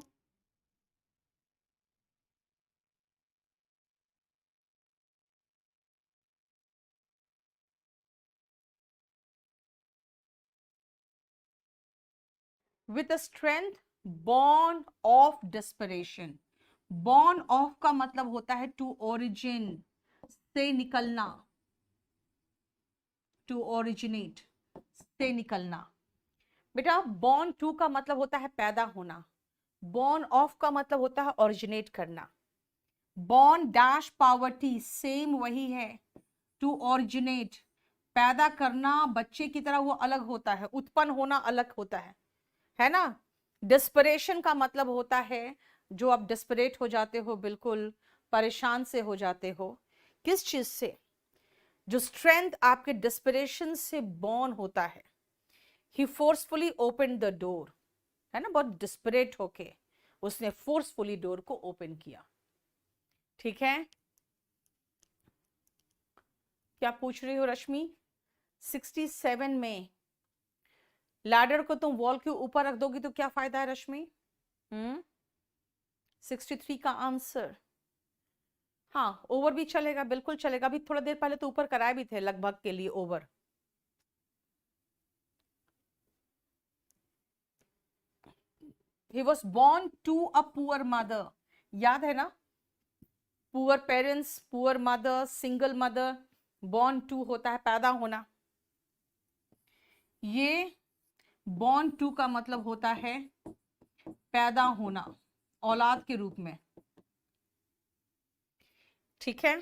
with a strength born of desperation. born of का मतलब होता है to origin, से निकलना. to originate, से निकलना. बेटा born to का मतलब होता है पैदा होना. born of का मतलब होता है originate करना. born dash poverty सेम वही है. to originate पैदा करना, बच्चे की तरह वो अलग होता है. उत्पन्न होना अलग होता है ना. डिस्परेशन का मतलब होता है जो आप डिस्परेट हो जाते हो, बिल्कुल परेशान से हो जाते हो. किस चीज से? जो स्ट्रेंथ आपके डिस्परेशन से बॉर्न होता है. ही फोर्सफुली ओपन द डोर, है ना. बहुत डिस्परेट होके उसने फोर्सफुली डोर को ओपन किया. ठीक है. क्या पूछ रही हो रश्मि? 67 में लैडर को तुम वॉल के ऊपर रख दोगी तो क्या फायदा है रश्मि? 63 का आंसर. हाँ ओवर भी चलेगा, बिल्कुल चलेगा. अभी थोड़ा देर पहले तो ऊपर कराए भी थे लगभग के लिए over. He was born to a poor mother. याद है ना. Poor parents, poor mother, single mother. born to होता है पैदा होना. ये born to का मतलब होता है पैदा होना औलाद के रूप में. ठीक है।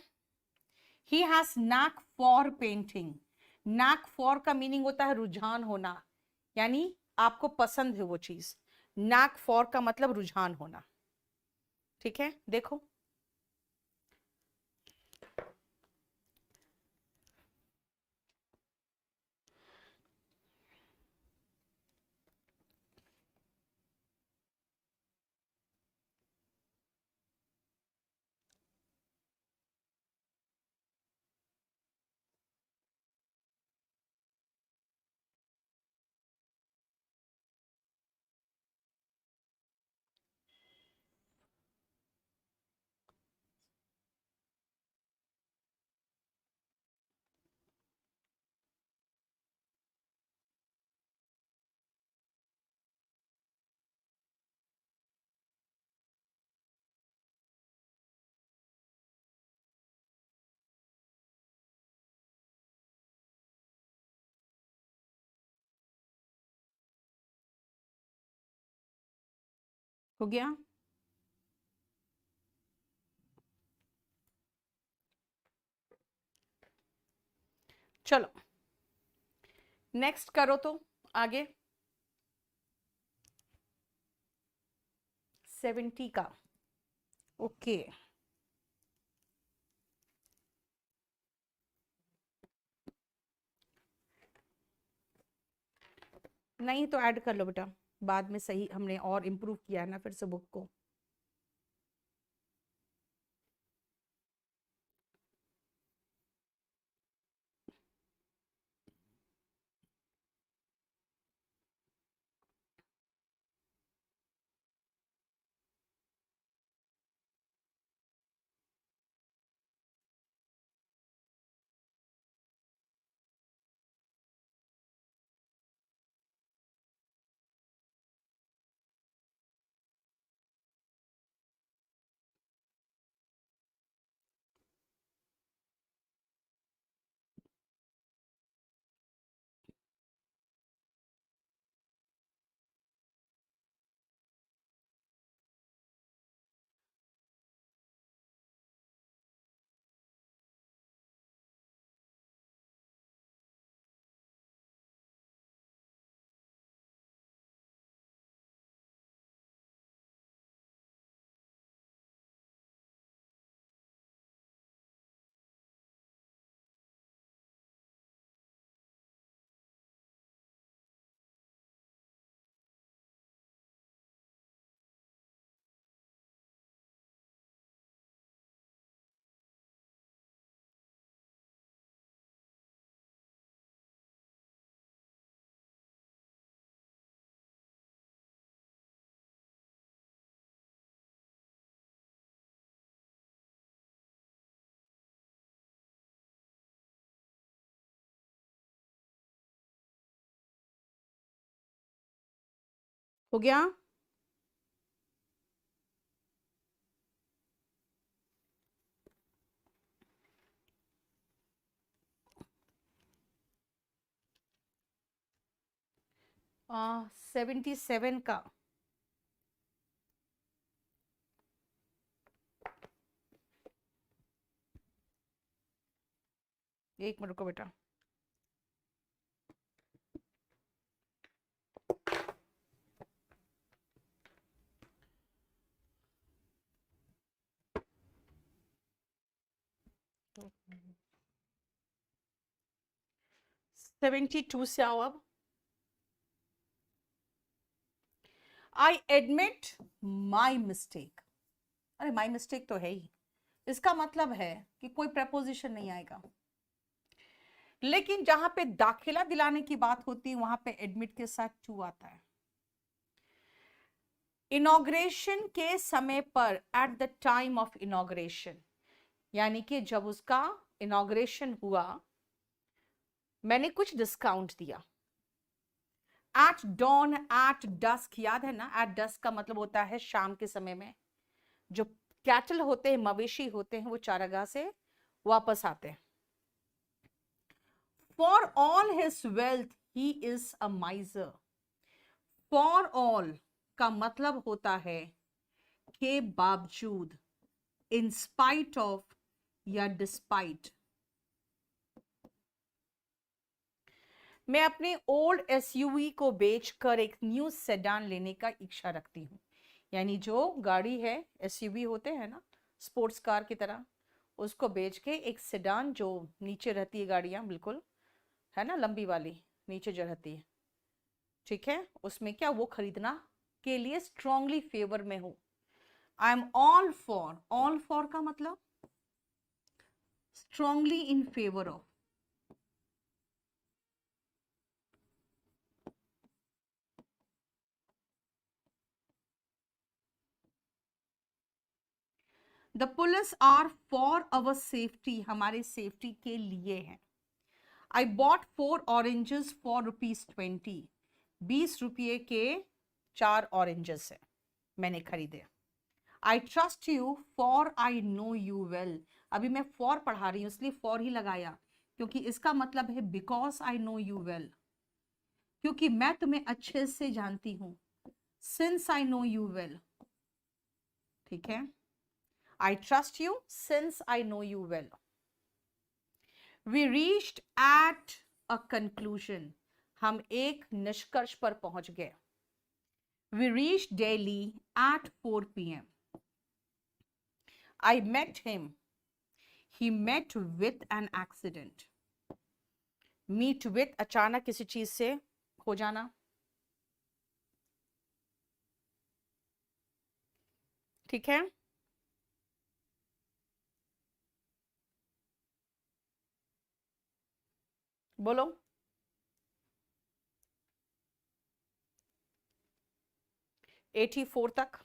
He has knack for painting. Knack for का मीनिंग होता है रुझान होना, यानी आपको पसंद है वो चीज। नैक फॉर का मतलब रुझान होना। ठीक है, देखो हो गया। चलो नेक्स्ट करो तो आगे। 70 का। ओके, नहीं तो ऐड कर लो बेटा, बाद में सही हमने और इम्प्रूव किया है ना फिर से बुक को। हो गया। आ 77 का। एक मिनट को बेटा। तो 72 से आओ अब। I admit my mistake. अरे माई मिस्टेक तो है ही, इसका मतलब है कि कोई प्रपोजिशन नहीं आएगा, लेकिन जहां पे दाखिला दिलाने की बात होती है वहां पे एडमिट के साथ टू आता है। इनॉग्रेशन के समय पर, at the time of inauguration, यानी कि जब उसका इनॉग्रेशन हुआ, मैंने कुछ डिस्काउंट दिया। एट डॉन, एट डस्क, याद है ना, एट डस्क का मतलब होता है शाम के समय में जो कैटल होते हैं, मवेशी होते हैं, वो चारागाह से वापस आते हैं। For all his wealth he is a माइजर। For all का मतलब होता है के बावजूद, इन स्पाइट ऑफ, या डिस्पाइट। मैं अपने ओल्ड एसयूवी को बेचकर एक न्यू सेडान लेने का इच्छा रखती हूँ। यानी जो गाड़ी है, एसयूवी होते हैं ना स्पोर्ट्स कार की तरह, उसको बेच के एक सेडान जो नीचे रहती है गाड़ियाँ, बिल्कुल है ना, लंबी वाली नीचे जो रहती है, ठीक है, उसमें क्या वो खरीदना के लिए स्ट्रांगली फेवर में हूँ। आई एम ऑल फॉर का मतलब strongly in favour of. The police are for our safety, हमारे सेफ्टी के लिए है। आई बॉट 4 ऑरेंजेस फॉर ₹20, 20 रुपये के 4 ऑरेंजेस है मैंने खरीदे। आई trust you for I know you well, अभी मैं फॉर पढ़ा रही हूँ इसलिए फॉर ही लगाया, क्योंकि इसका मतलब है because I know you well, क्योंकि मैं तुम्हें अच्छे से जानती हूँ। Since I know you well, ठीक है, I trust you since I know you well. We reached at a conclusion, हम एक निष्कर्ष पर पहुंच गए। We reached Delhi at 4 PM। I met him. He met with an accident. Meet with अचानक किसी चीज से हो जाना, ठीक है। बोलो। 84 तक।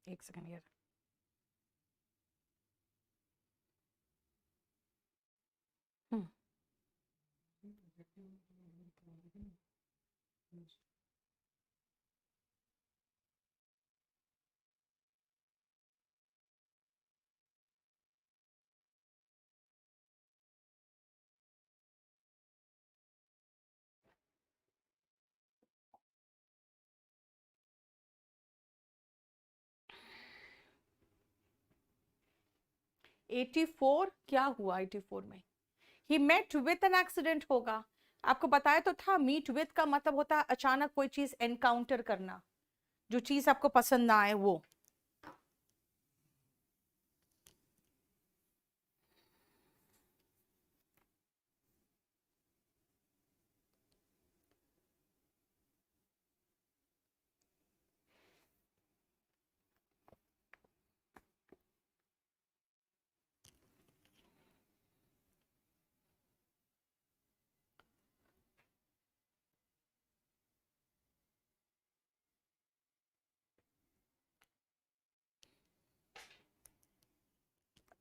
एक सेकंड यार। हम्म। 84 क्या हुआ 84 में? He met with an accident होगा। आपको बताया तो था, मीट विथ का मतलब होता है अचानक कोई चीज एनकाउंटर करना, जो चीज आपको पसंद ना आए वो।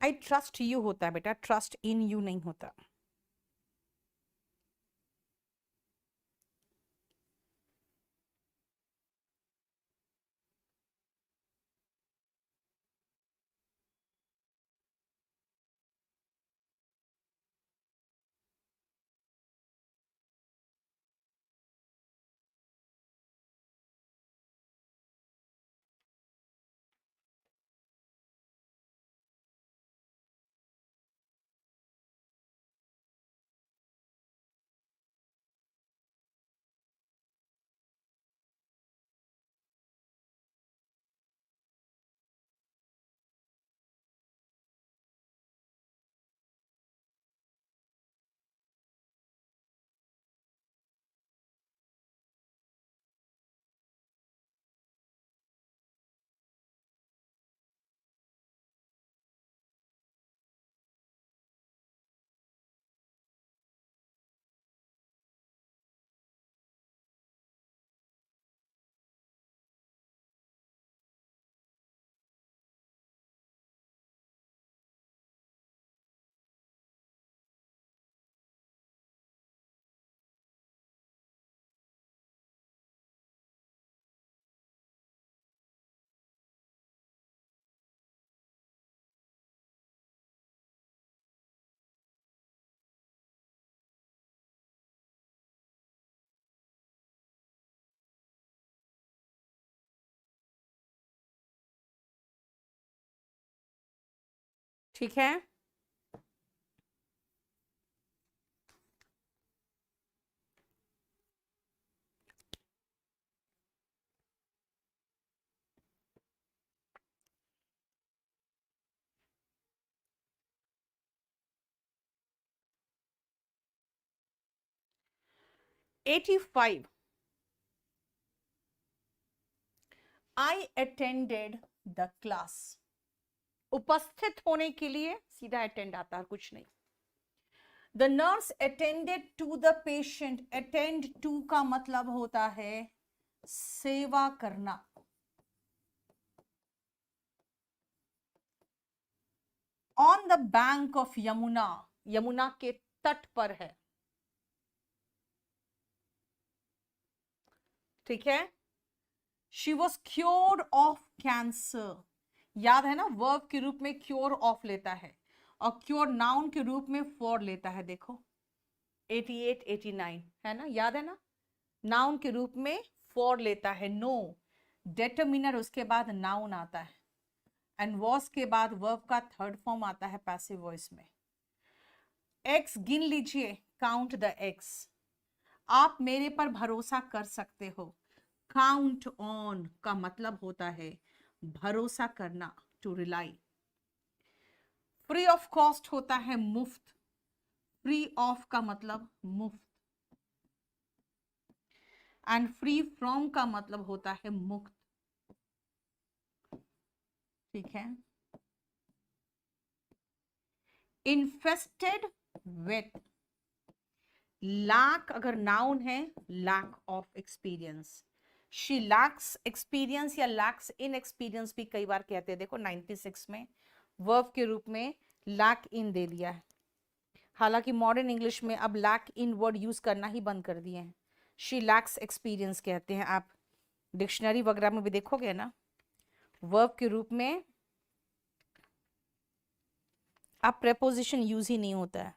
आई ट्रस्ट यू होता है बेटा, ट्रस्ट इन यू नहीं होता। ठीक है। Eighty five, I attended the class. उपस्थित होने के लिए सीधा अटेंड आता है, कुछ नहीं। The nurse attended to the patient. Attend to का मतलब होता है सेवा करना। On the bank of Yamuna, Yamuna के तट पर है। ठीक है। She was cured of cancer. याद है ना, वर्ब के रूप में क्योर ऑफ लेता है और क्योर नाउन के रूप में फॉर लेता है। देखो 88 89 है ना, याद है ना। नाउन के रूप में फॉर लेता है, नो डेटरमिनर उसके बाद नाउन आता है, एंड वॉज के बाद वर्ब का थर्ड फॉर्म आता है पैसिव वॉइस में। एक्स गिन लीजिए, काउंट द एक्स। आप मेरे पर भरोसा कर सकते हो। काउंट ऑन का मतलब होता है भरोसा करना, to rely. Free of cost होता है मुफ्त। फ्री ऑफ का मतलब मुफ्त, एंड फ्री फ्रॉम का मतलब होता है मुक्त। ठीक है। इन्फेस्टेड विथ, लैक अगर नाउन है, lack of experience. She lacks experience या लैक्स इन एक्सपीरियंस भी कई बार कहते हैं। देखो 96 में वर्ब के रूप में लैक इन दे दिया है। हालांकि मॉडर्न इंग्लिश में अब लैक इन वर्ड यूज करना ही बंद कर दिए हैं। शी लैक्स एक्सपीरियंस कहते हैं। आप डिक्शनरी वगैरह में भी देखोगे ना, वर्ब के रूप में अब प्रेपोजिशन यूज ही नहीं होता है।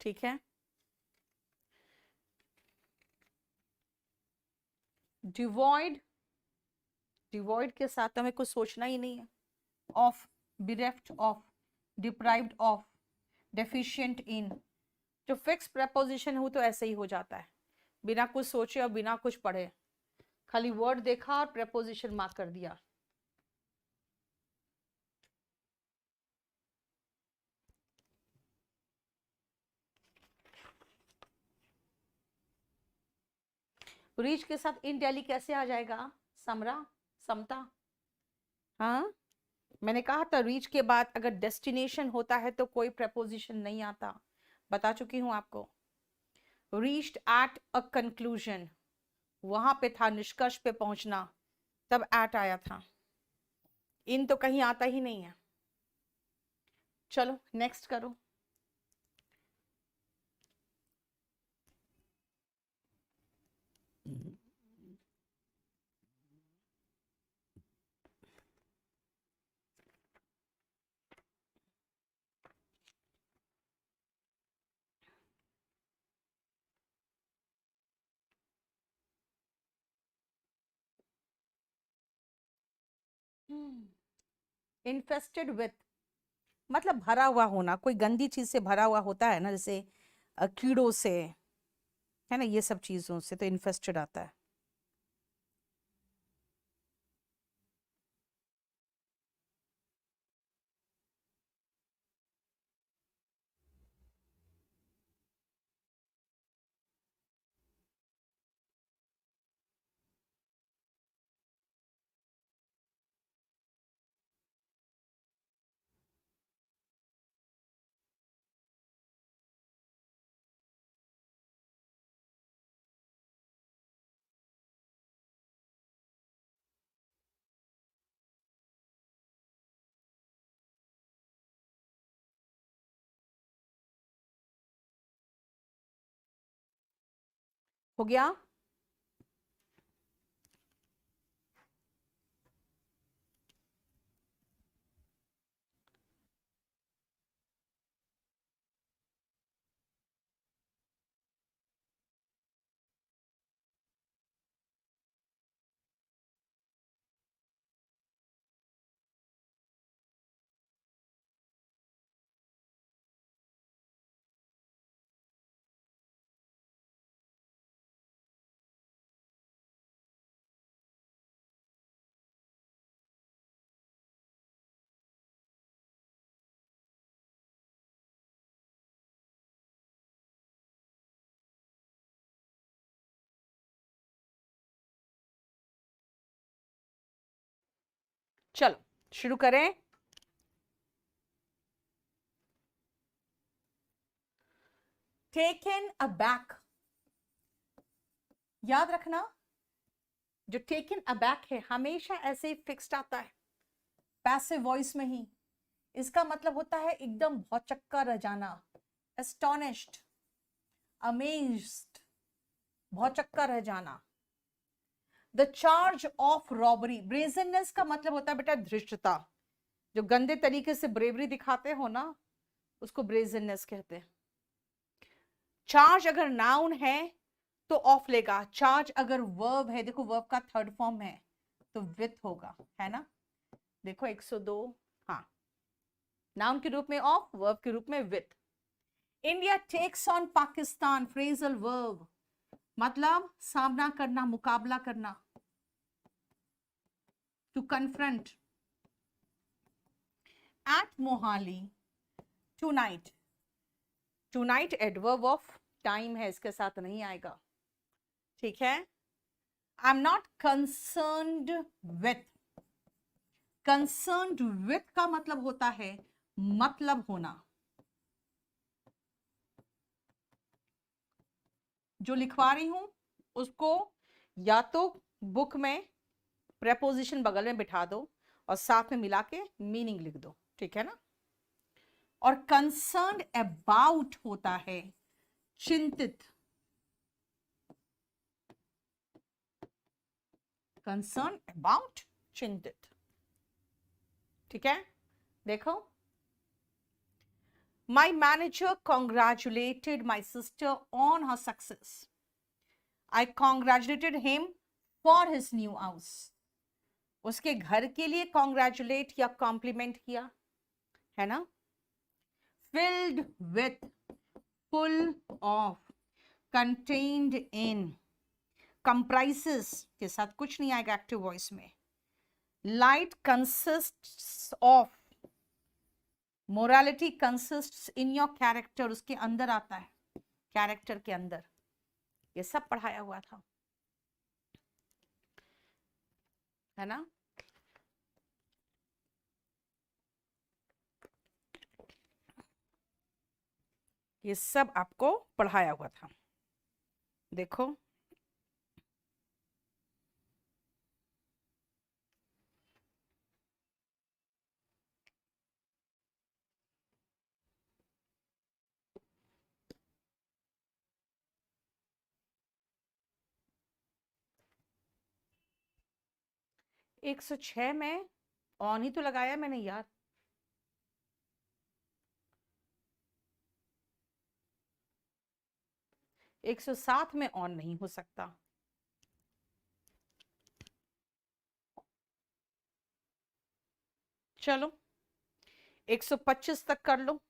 ठीक है। डिवॉइड, डिवॉइड के साथ हमें कुछ सोचना ही नहीं है। Of, bereft of, deprived of, deficient in. जो फिक्स प्रेपोजिशन हो तो ऐसे ही हो जाता है, बिना कुछ सोचे और बिना कुछ पढ़े, खाली वर्ड देखा और प्रेपोजिशन मार्क कर दिया। रीच के साथ इन डेली कैसे आ जाएगा? समरा, समता। हाँ, मैंने कहा था रीच के बाद अगर डेस्टिनेशन होता है तो कोई प्रेपोजिशन नहीं आता, बता चुकी हूं आपको। रीच्ड एट अ कंक्लूजन, वहां पे था निष्कर्ष पे पहुंचना, तब एट आया था। इन तो कहीं आता ही नहीं है। चलो नेक्स्ट करो। इन्फेस्टेड विथ मतलब भरा हुआ होना, कोई गंदी चीज से भरा हुआ होता है ना, जैसे कीड़ों से, है ना, ये सब चीजों से तो इन्फेस्टेड आता है। हो गया। चलो शुरू करें। टेकन अबैक, याद रखना जो टेकन अबैक है हमेशा ऐसे ही फिक्स्ड आता है, पैसिव वॉइस में ही। इसका मतलब होता है एकदम भौचक्का रह जाना, एस्टोनिश्ड, अमेज्ड, भौचक्का रह जाना। The charge of robbery, brazenness का मतलब होता है बेटा धृष्टता, जो गंदे तरीके से ब्रेवरी दिखाते हो ना उसको ब्रेजननेस कहते हैं। चार्ज अगर नाउन है तो ऑफ लेगा, चार्ज अगर वर्ब है, देखो वर्ब का थर्ड फॉर्म है तो विथ होगा, है ना। देखो 102, हाँ, नाउन के रूप में ऑफ, वर्ब के रूप में with. India takes on Pakistan, phrasal verb, मतलब सामना करना, मुकाबला करना, to confront. At Mohali tonight, tonight adverb of time है, इसके साथ नहीं आएगा, ठीक है। I am not concerned with, concerned with का मतलब होता है मतलब होना। जो लिखवा रही हूं उसको या तो बुक में प्रेपोजिशन बगल में बिठा दो और साथ में मिला के मीनिंग लिख दो, ठीक है ना। और कंसर्न्ड अबाउट होता है चिंतित, कंसर्न अबाउट, चिंतित, ठीक है। देखो, my manager congratulated my sister on her success, I congratulated him for his new house, उसके घर के लिए कॉन्ग्रेचुलेट या कॉम्प्लीमेंट किया, है ना। Filled with, full of, contained in, comprises के साथ कुछ नहीं आएगा एक्टिव वॉइस में। Light consists of, morality consists in your character, उसके अंदर आता है, कैरेक्टर के अंदर, ये सब पढ़ाया हुआ था, है ना। ये सब आपको पढ़ाया हुआ था, देखो। एक 106 में ऑन ही तो लगाया मैंने यार, एक 107 में ऑन नहीं हो सकता। चलो 125 तक कर लो।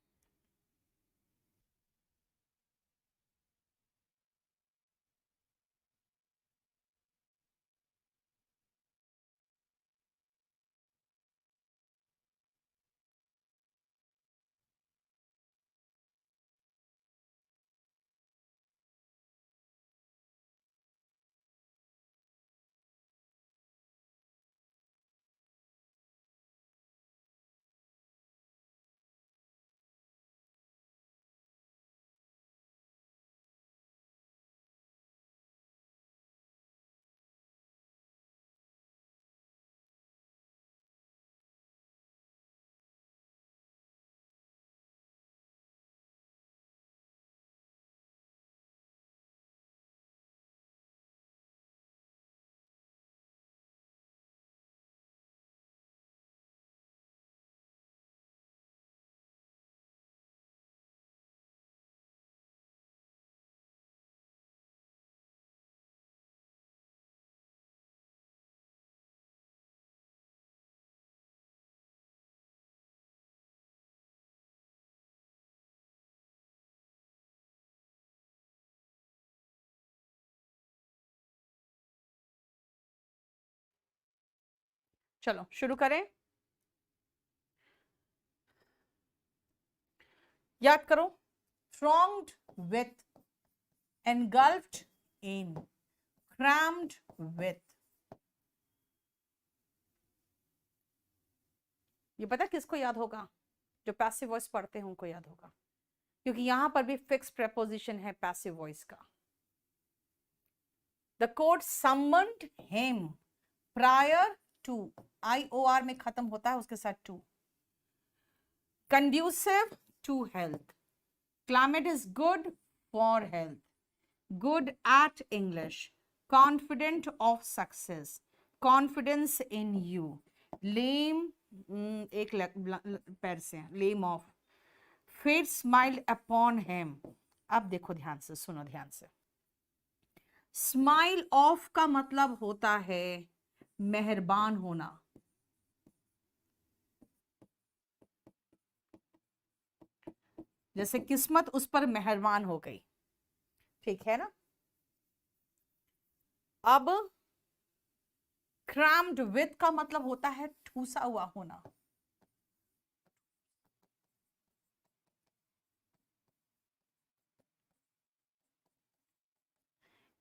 चलो शुरू करें। याद करो, thronged with, engulfed in, crammed with, ये पता किसको याद होगा? जो पैसिव वॉइस पढ़ते हैं उनको याद होगा, क्योंकि यहां पर भी फिक्स प्रेपोजिशन है पैसिव वॉइस का। The court summoned him prior to, IOR में खत्म होता है, उसके साथ to. Conducive to health, climate is good for health, good at English, confident of success, confidence in you, lame, एक पैर से लेम ऑफ, फिर स्माइल अपॉन हिम। अब देखो ध्यान से, सुनो ध्यान से। स्माइल ऑफ का मतलब होता है मेहरबान होना। जैसे किस्मत उस पर मेहरबान हो गई, ठीक है ना। अब क्राम्ड विद का मतलब होता है ठूसा हुआ होना।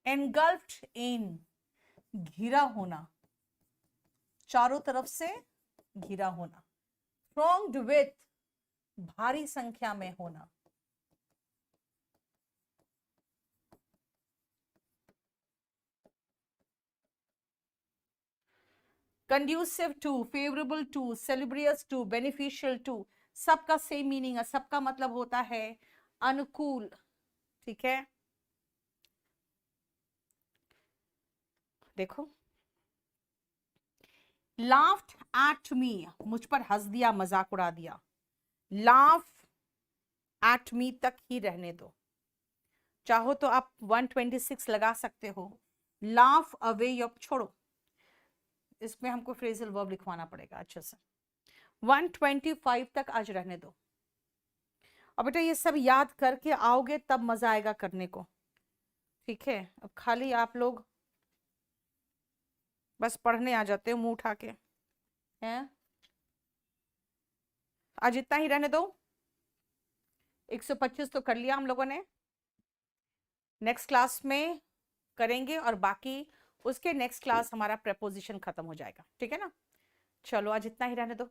एनगल्फ्ड इन, घिरा होना, चारों तरफ से घिरा होना। थ्रोंग्ड विथ, भारी संख्या में होना। Conducive to, favourable to, salubrious to, beneficial to, सबका सेम मीनिंग है, सबका मतलब होता है अनुकूल, ठीक है। देखो, लाफ्ड एट मी, मुझ पर हंस दिया, मजाक उड़ा दिया। लाफ एट मी तक ही रहने दो, चाहो तो आप 126 लगा सकते हो। लाफ अवे या छोड़ो, इसमें हमको फ्रेजल वर्ब लिखवाना पड़ेगा अच्छे से। 125 तक आज रहने दो। और बेटा ये सब याद करके आओगे तब मजा आएगा करने को, ठीक है। अब खाली आप लोग बस पढ़ने आ जाते हो मुंह उठा के, हैं। आज इतना ही रहने दो। 125 तो कर लिया हम लोगों ने, नेक्स्ट क्लास में करेंगे, और बाकी उसके नेक्स्ट क्लास हमारा प्रेपोजिशन खत्म हो जाएगा, ठीक है ना। चलो आज इतना ही रहने दो।